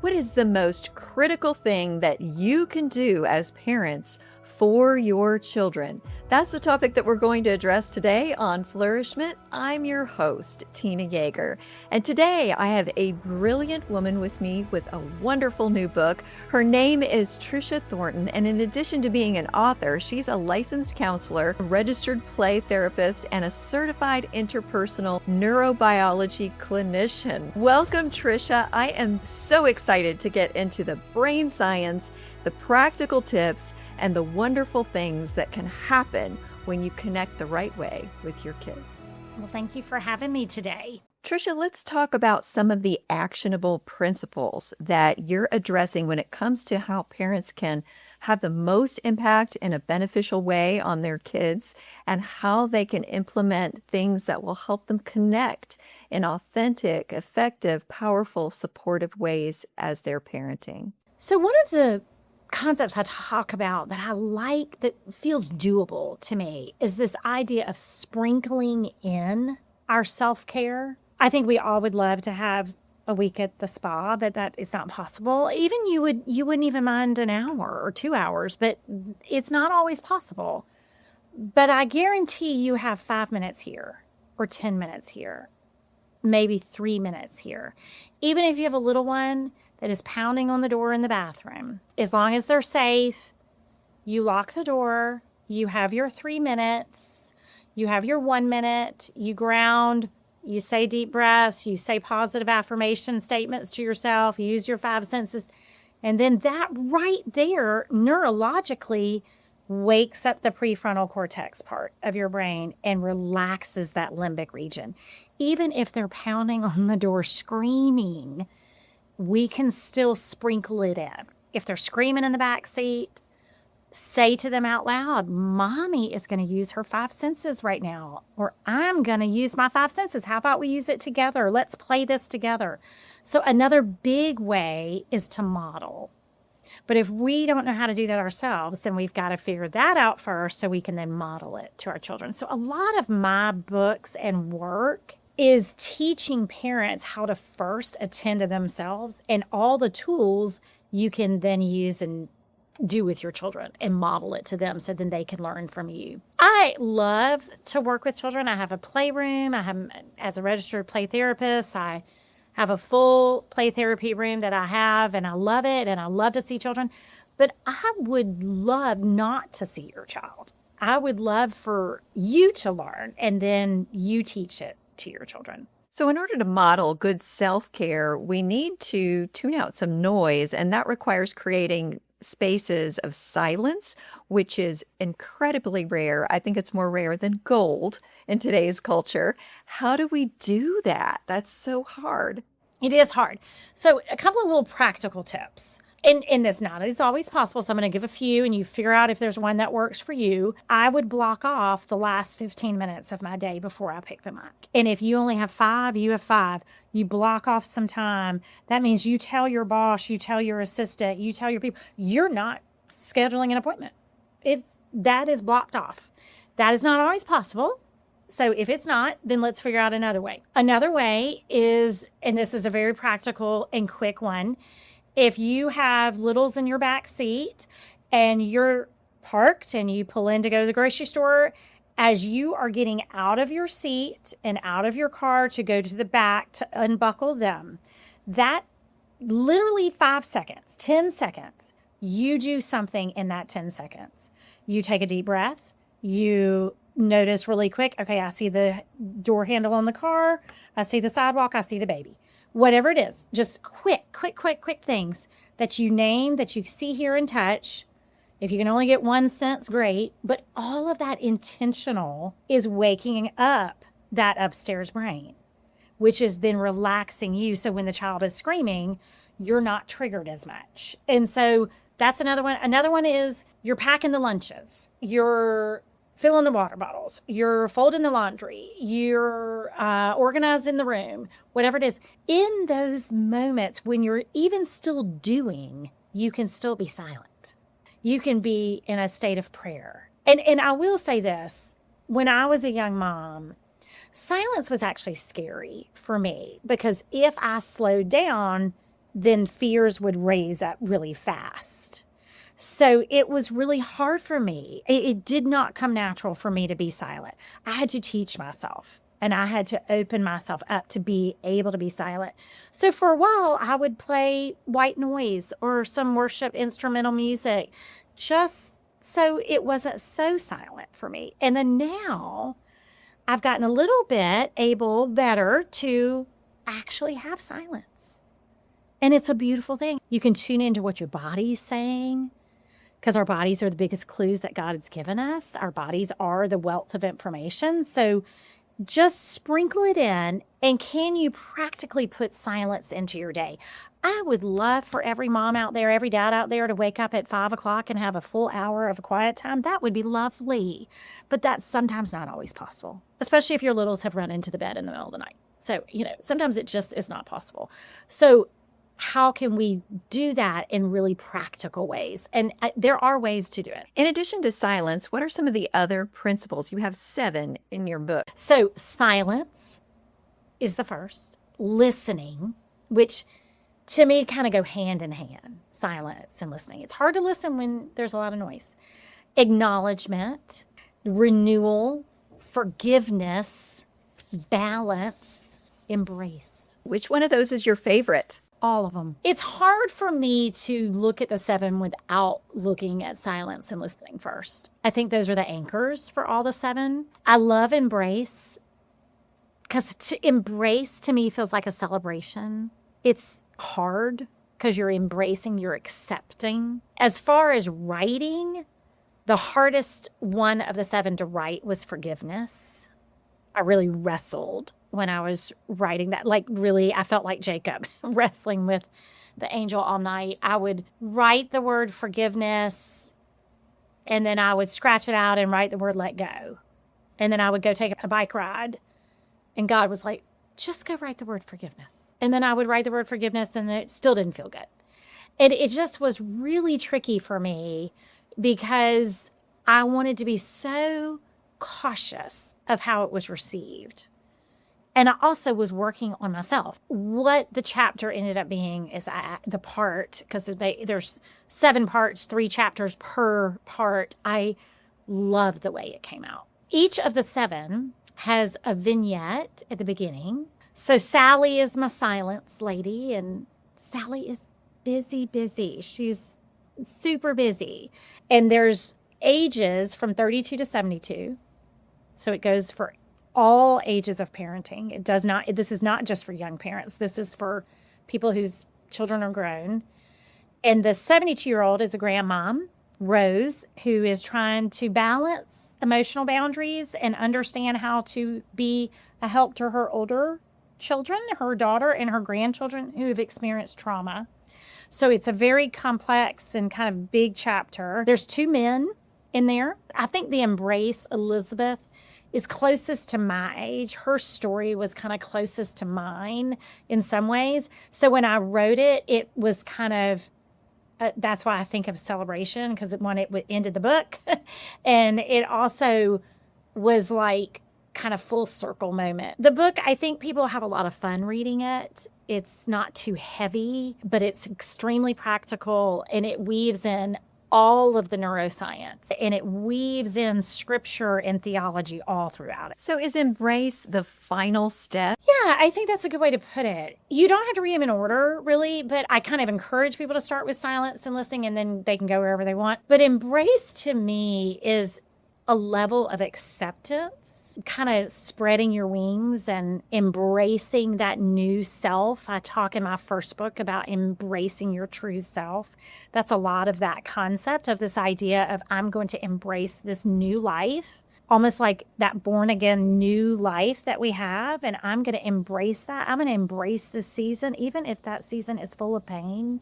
What is the most critical thing that you can do as parents for your children? That's the topic that we're going to address today on Flourish-Meant. I'm your host, Tina Yeager. And today I have a brilliant woman with me with a wonderful new book. Her name is Tricia Thornton. And in addition to being an author, she's a licensed counselor, a registered play therapist, and a certified interpersonal neurobiology clinician. Welcome, Tricia. I am so excited to get into the brain science, the practical tips, and the wonderful things that can happen when you connect the right way with your kids. Well, thank you for having me today. Tricia, let's talk about some of the actionable principles that you're addressing when it comes to how parents can have the most impact in a beneficial way on their kids and how they can implement things that will help them connect in authentic, effective, powerful, supportive ways as they're parenting. So one of the concepts I talk about that I like, that feels doable to me, is this idea of sprinkling in our self-care. I think we all would love to have a week at the spa, but that is not possible. Even you wouldn't even mind an hour or 2 hours, but it's not always possible. But I guarantee you have 5 minutes here or 10 minutes here, maybe 3 minutes here. Even if you have a little one that is pounding on the door in the bathroom, as long as they're safe, you lock the door, you have your 3 minutes, you have your 1 minute, you ground, you say deep breaths, you say positive affirmation statements to yourself, you use your 5 senses, and then that right there neurologically wakes up the prefrontal cortex part of your brain and relaxes that limbic region. Even if they're pounding on the door screaming, we can still sprinkle it in. If they're screaming in the back seat, say to them out loud, Mommy is going to use her 5 senses right now, or I'm going to use my 5 senses. How about we use it together? Let's play this together. So another big way is to model. But if we don't know how to do that ourselves, then we've got to figure that out first so we can then model it to our children. So a lot of my books and work is teaching parents how to first attend to themselves and all the tools you can then use and do with your children and model it to them so then they can learn from you. I love to work with children. I have a playroom. As a registered play therapist, I have a full play therapy room that I have, and I love it, and I love to see children. But I would love not to see your child. I would love for you to learn, and then you teach it to your children. So in order to model good self-care, we need to tune out some noise, and that requires creating spaces of silence, which is incredibly rare. I think it's more rare than gold in today's culture. How do we do that? That's so hard. It is hard. So a couple of little practical tips. And this not is always possible, so I'm going to give a few, and you figure out if there's one that works for you. I would block off the last 15 minutes of my day before I pick them up. And if you only have 5, you have 5. You block off some time. That means you tell your boss, you tell your assistant, you tell your people, you're not scheduling an appointment. That is blocked off. That is not always possible. So if it's not, then let's figure out another way. Another way is, and this is a very practical and quick one, if you have littles in your back seat and you're parked and you pull in to go to the grocery store, as you are getting out of your seat and out of your car to go to the back to unbuckle them, that literally 5 seconds, 10 seconds, you do something in that 10 seconds. You take a deep breath. You notice really quick, okay, I see the door handle on the car. I see the sidewalk. I see the baby. Whatever it is, just quick things that you name, that you see, hear, and touch. If you can only get 1 sense, great. But all of that intentional is waking up that upstairs brain, which is then relaxing you. So when the child is screaming, you're not triggered as much. And so that's another one. Another one is you're packing the lunches. You're filling the water bottles, you're folding the laundry, you're organizing the room, whatever it is. In those moments when you're even still doing, you can still be silent. You can be in a state of prayer. And I will say this, when I was a young mom, silence was actually scary for me because if I slowed down, then fears would raise up really fast. So it was really hard for me. It did not come natural for me to be silent. I had to teach myself, and I had to open myself up to be able to be silent. So for a while, I would play white noise or some worship instrumental music just so it wasn't so silent for me. And then now I've gotten a little bit better to actually have silence. And it's a beautiful thing. You can tune into what your body's saying, because our bodies are the biggest clues that God has given us. Our bodies are the wealth of information. So just sprinkle it in. And can you practically put silence into your day? I would love for every mom out there, every dad out there to wake up at 5 o'clock and have a full hour of quiet time. That would be lovely. But that's sometimes not always possible, especially if your littles have run into the bed in the middle of the night. So, sometimes it just is not possible. So how can we do that in really practical ways? And there are ways to do it. In addition to silence, what are some of the other principles? You have 7 in your book. So silence is the first. Listening, which to me kind of go hand in hand, silence and listening. It's hard to listen when there's a lot of noise. Acknowledgement, renewal, forgiveness, balance, embrace. Which one of those is your favorite? All of them. It's hard for me to look at the 7 without looking at silence and listening first. I think those are the anchors for all the 7. I love embrace, because to embrace to me feels like a celebration. It's hard because you're embracing, you're accepting. As far as writing, the hardest one of the 7 to write was forgiveness. I really wrestled when I was writing that. Like, really, I felt like Jacob wrestling with the angel all night. I would write the word forgiveness, and then I would scratch it out and write the word let go. And then I would go take a bike ride, and God was like, just go write the word forgiveness. And then I would write the word forgiveness, and it still didn't feel good. And it just was really tricky for me because I wanted to be so cautious of how it was received. And I also was working on myself. What the chapter ended up being is the part, because there's 7 parts, 3 chapters per part. I love the way it came out. Each of the 7 has a vignette at the beginning. So Sally is my silence lady, and Sally is busy. She's super busy. And there's ages from 32 to 72. So it goes for all ages of parenting. This is not just for young parents. This is for people whose children are grown. And the 72-year-old is a grandmom, Rose, who is trying to balance emotional boundaries and understand how to be a help to her older children, her daughter and her grandchildren who have experienced trauma. So it's a very complex and kind of big chapter. There's 2 men in there. I think the embrace, Elizabeth, is closest to my age. Her story was kind of closest to mine in some ways. So when I wrote it, it was kind of, that's why I think of celebration, because it ended the book. And it also was like kind of full circle moment. The book, I think people have a lot of fun reading it. It's not too heavy, but it's extremely practical, and it weaves in all of the neuroscience, and it weaves in scripture and theology all throughout it. So is embrace the final step? Yeah, I think that's a good way to put it. You don't have to read them in order, really, but I kind of encourage people to start with silence and listening, and then they can go wherever they want. But embrace to me is a level of acceptance, kind of spreading your wings and embracing that new self. I talk in my first book about embracing your true self. That's a lot of that concept of this idea of I'm going to embrace this new life, almost like that born again new life that we have. And I'm going to embrace that. I'm going to embrace this season, even if that season is full of pain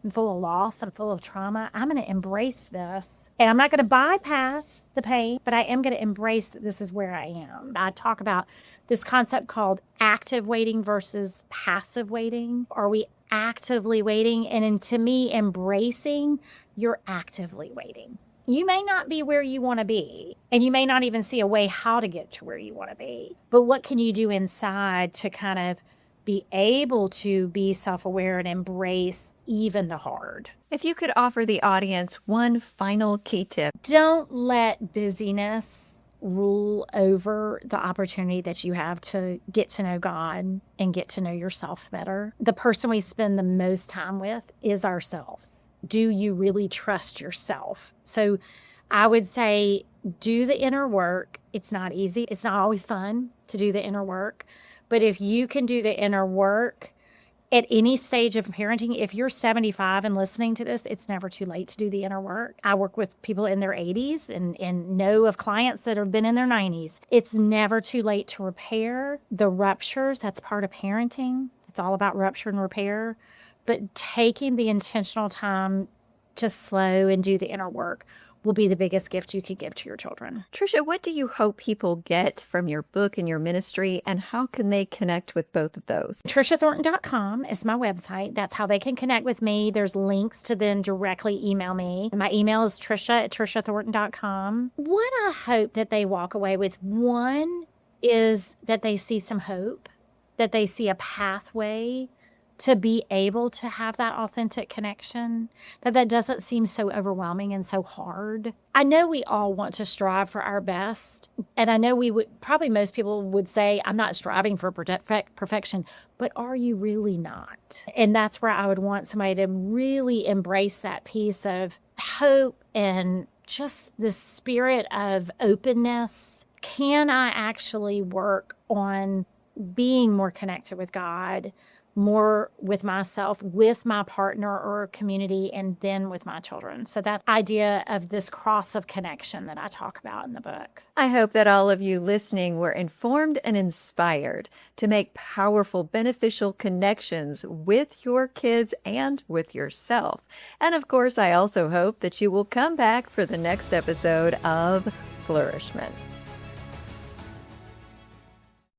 and full of loss and full of trauma. I'm going to embrace this. And I'm not going to bypass the pain, but I am going to embrace that this is where I am. I talk about this concept called active waiting versus passive waiting. Are we actively waiting? And to me, embracing, you're actively waiting. You may not be where you want to be, and you may not even see a way how to get to where you want to be. But what can you do inside to kind of be able to be self-aware and embrace even the hard. If you could offer the audience one final key tip. Don't let busyness rule over the opportunity that you have to get to know God and get to know yourself better. The person we spend the most time with is ourselves. Do you really trust yourself? So I would say do the inner work. It's not easy. It's not always fun to do the inner work. But if you can do the inner work at any stage of parenting, if you're 75 and listening to this, it's never too late to do the inner work. I work with people in their 80s and know of clients that have been in their 90s. It's never too late to repair the ruptures. That's part of parenting. It's all about rupture and repair. But taking the intentional time to slow and do the inner work will be the biggest gift you could give to your children. Tricia, what do you hope people get from your book and your ministry, and how can they connect with both of those? TriciaThornton.com is my website. That's how they can connect with me. There's links to then directly email me. My email is Tricia@TriciaThornton.com. What I hope that they walk away with, one, is that they see some hope, that they see a pathway to be able to have that authentic connection, that doesn't seem so overwhelming and so hard. I know we all want to strive for our best, and I know probably most people would say, I'm not striving for perfection, but are you really not? And that's where I would want somebody to really embrace that piece of hope and just the spirit of openness. Can I actually work on being more connected with God, more with myself, with my partner or community, and then with my children? So that idea of this cross of connection that I talk about in the book. I hope that all of you listening were informed and inspired to make powerful, beneficial connections with your kids and with yourself. And of course, I also hope that you will come back for the next episode of Flourish-Meant.